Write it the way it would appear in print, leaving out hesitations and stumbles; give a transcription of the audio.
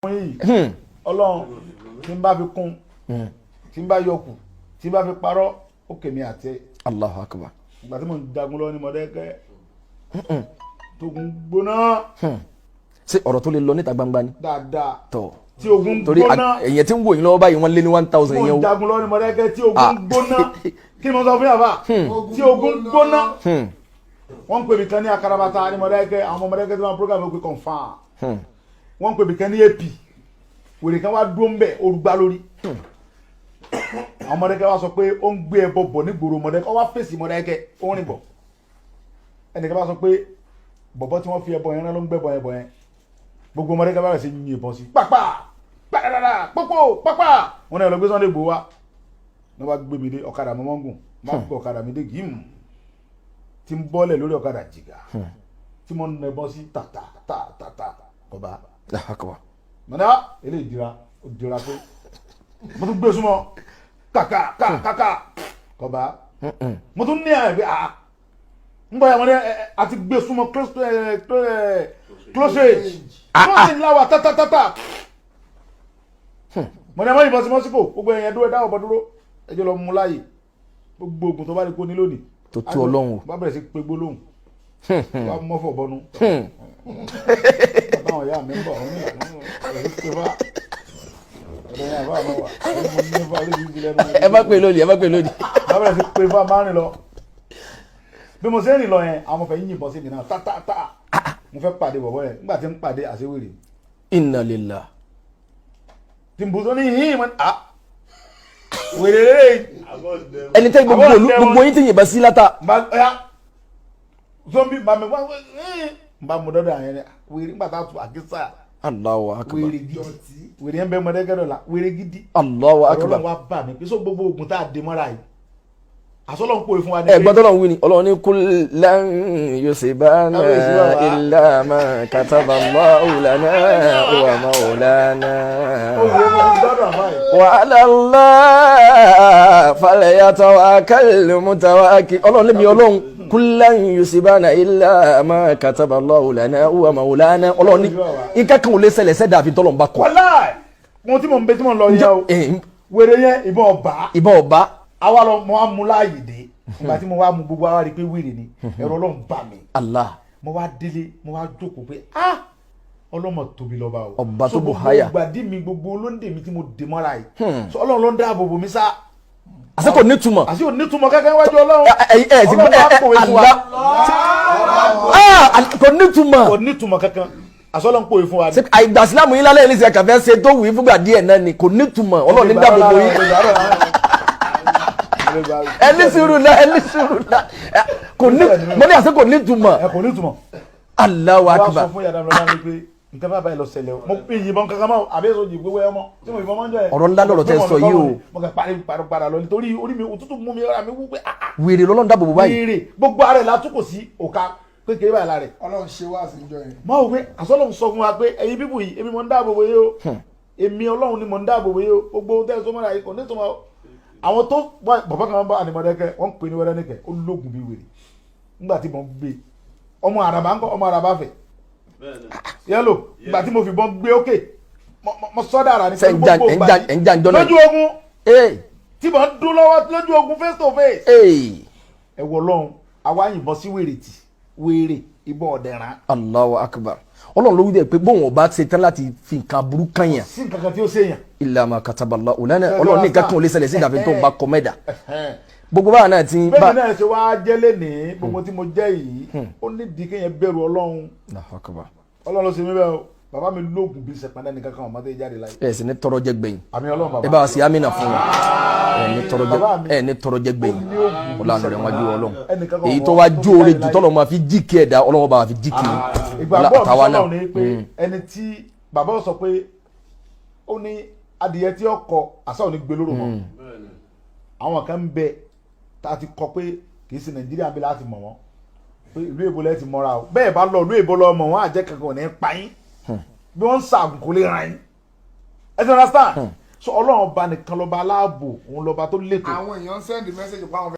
Ọlọ́run tí n bá fi kún tí n bá yọkù tí n bá fi parọ́ ó kèmí àti Allahu akbar. ìgbà tí mo ń dagun lọ ní Modakeke tógun gbóná. Ṣé ọ̀rọ̀ tó lè lọ níta gbangba ni. dáadáa tọ tí ogun torí gbóná èyàn tí ń wò yín lọ́wọ́ báyìí wọ́n lé ní 1000 yẹn mo o. ń dagun lọ ní Modakeke tí ogun gbóná kí ni mo sọ fún yàrá tí ogun gbóná wọ́n ń pè mí kan ní akarabata ní Modakeke àwọn ọmọ Modakeke tí wọ́n program ó pé confam wọ́n ń pè mí kan ní AP wèrè kan wá dúró ń bẹ̀ orúgbá lórí àwọn Modakeke wá sọ pé ó ń gbé ẹbọ bọ̀ nígboro Modakeke ó wá fèsì Modakeke ó rìn bọ̀ ẹnìkan wá sọ pé bọ̀bọ̀ tí wọ́n fi ẹbọ yẹn rán ló ń gbẹ́bọ ẹbọ yẹn gbogbo Modakeke bá rẹ̀ sí yin ìbọn sí pápá pàdàdàdà pópó pápá wọn náà lọ gbé Sunday Igboho wá ní wọ́n gbé mi dé ọ̀kadà mọ́mọ́gùn má gbé ọ̀kadà mi dé gíìmù tí ń bọ́lẹ̀ lórí ọ̀kadà jìgà tí mo ń nẹbọn sí tàtàtàtà ọba mọ̀nà eléyìí dira pé mo tún gbé súnmọ́ kàkà kọba mo tún ní àyè pé ń bọ̀ yà wọ́n ní àti gbé súnmọ́ closage closage láwà tàtàtàtà mo ní àmọ́ ìbọn sí mọ́síkò gbogbo ẹ̀yẹn dúró dáwọ̀ bọ́ dúró ẹjọ́ lọ mú láàyè gbogbo oògùn tó bá rí kó ní lónìí tó tó Ọlọ́run bá bẹ̀rẹ̀ sí pé gbólóhùn bá mọ́fọ̀ bọ́nú báwọn ìyá mi ń bọ̀ wọ́n ní ìlànà pé bá ọ̀dọ̀ yẹn àbá àmọ́ wà mo ní bá lórí ibi lẹ́nu. ẹ bá pè lónìí bá bẹ̀rẹ̀ sí pé bá máa rìn lọ bí mo ṣe ń rìn lọ yẹn àwọn fẹ́ yìnbọn sí mi náà tátátá mo fẹ́ pàdé bọ̀bọ̀ yẹn nígbà tí ń pàdé àṣewèrè. Inna lillahi. tí n bù tó ní yìí mọ́ wèrè rẹ̀ ẹni tẹ́ gbogbo yín tí yìnbọn sí látà. zombi bá mi wá n bá mo dọ́dọ̀ àyẹn wèrè nígbà tá a tún àkísà. Allahu akbar. wèrè gidi wèrè yẹn bẹ Modakeke dọ̀la wèrè gidi. Allahu akbar. Ọlọ́run wa bá mi pé sọ gbogbo oògùn tá a dé mọ́ra yìí àsọlọ́run pòye fún wa ní. ẹ̀gbọ́n tó lọ́n wí ni Ọlọ́run ní kullan yusibana illa ma kataba Allahu lana wa maulana wa ala Allahi falyatawakkalil mutawakkilun. Ọlọ́run lé mi Ọlọ́run kullan yusibana illa ma kataba Allahu lana wa maulana. Ọlọ́run ní nǹkan kan ò lè ṣẹlẹ̀ sẹ́dá àfi tọ́lọ́run bá kọ. wàláì mo tí mo ń bẹ tí mo ń lọ yẹn o wèrè yẹn ìbọn ọba àwa lọ mo wá mú láàyè dé ìgbà tí mo wá mú gbogbo àwa rí pé wèrè ni ẹ̀rọ Ọlọ́run bà mí. Allah. mo wá délé mo wá jókòó pé ọlọ́mọ tóbi lọ́ba o. ọba tó bò háyà. so gbogbo ìgbàdí mi gbogbo olóńdè mi tí mo dè mọ́ra yìí so Ọlọ́run ló ń dáàbò bò mí sá. àṣé kò nítumọ̀. àṣé kò nítumọ̀ kankan wájú Ọlọ́run. kò nítumọ̀. kò nítumọ̀ kankan àṣọlọ́ ń pòye fún wa. àìgbà sílámù yín lálẹ́ ìlísẹ̀ kàfẹ́ ṣe tó wù í fúngbà díẹ̀ náà ni kò nítumọ̀ Ọlọ́run ní dáàbò bò yín. ẹni sùúrù náà kò ní mo ní àṣẹ kò ní túmọ̀. kò ní túmọ̀. Allahu akbar. wá sọ fún yàrá mi lọ́la mi pé nǹkan bá báyìí lọ ṣẹlẹ̀ o mo fi ìyìnbọn kankan mọ́ àbí èso yìí gbéwé ọmọ tí mo ìbọn máa ń jọ yẹn. ọ̀rọ̀ ńlá lọ̀rọ̀ tẹ́ sọ yìí o. mo kàn padà lọ nítorí orí mi òtútù mú mi ọ̀rá mi wú pé. wèrè lọ́lọ́run dáàbò bò báyìí. wèrè gbogbo ara ẹ̀ látúkò sí òka kékeré báyìí lára ẹ̀. Ọlọ́run ṣe wá sí ìjọ yẹn. máa wò pé àsọlọ́run sọ fún wa pé ẹ̀yin bíbù yìí èmi mọ̀ ń dáàbò bò yìí o èmi Ọlọ́run ni mọ̀ ń dáàbò bò yìí o gbogbo tẹ́ ẹ sọ mọ́ra yìí kò ní tó máa àwọn tó bàbá kan bá ní Modakeke wọ́n ń pè ní Modakeke ológun bíi wèrè nígbà tí mo gbé ọmọ àràbà ńkọ́ ọmọ àràbà fẹ̀ yẹ́lò nígbà tí mo fi bọ́n gbé òkè mo sọ́dà ara ní pẹ̀lú gbogbo ìgbà lójú ogun tí mo ń dún lọ́wọ́ lójú ogun face to face ẹ wọ Ọlọ́run àwa yìnbọn sí wèrè tì wèrè ìbọn ọ̀dẹ̀rán. Allahu akbar. Ọlọ́run ló wí dẹ̀ pé bóun ọba ṣe tán láti fi nǹkan burú kan yàn. sí nǹkan kan tí ó ṣe yàn. illa ma kataba Allahu lana Ọlọ́run ní nǹkan kan ò lè ṣẹlẹ̀ sí ìdàfẹ́ tó ń bá kọ́mẹ́dà. gbogbo báwa náà ti bẹ́ẹ̀ náà ṣe wá jẹ́lé ní gbogbo tí mo jẹ́ yìí ó ní di kéèyàn bẹ̀rù Ọlọ́run. Ọlọ́run ló ṣe mí bẹ́ẹ̀ o bàbá mi lóògùn bíi sẹpẹndẹ nìkan kan ọmọdé jáde láyé. ẹ sì ní tọrọ jẹ gbẹ̀yìn. àmì Ọlọ́run bàbá. ẹ bá wa sí amínà fún wa ẹ ní tọrọ jẹ gbẹ̀yìn Ọlọ́run rẹ wájú Ọlọ́run èyí tó wá jó oore jù tọ́lọ́ máa fi jí kí ẹ̀dá Ọlọ́run bá wa fi jí kí ìgbàgbọ́ Ọlọ́run ni pé ẹni tí bàbá sọ pé ó ní adìyẹ tí ó kọ àṣà ò ní gbé lóró mọ́ àwọn kan ń bẹ tá a ti kọ pé kì í ṣe Nàìjíríà bí láti mọ̀ wọ́n pé ìlú èbó lẹ́ẹ̀ ti mọ́ra o bẹ́ẹ̀ bá lọ ìlú èbó lọ mọ̀ wọ́n àjẹ́ kankan ò ní pa yín bí wọ́n ń ṣàgùn kò lè ràn yín ẹ ti understand so Ọlọ́run ọba nìkan lọ́ba aláàbò òun lọ́ba tó létò. àwọn èèyàn ń sẹ́ndì mẹ́sẹ̀jì pa àwọn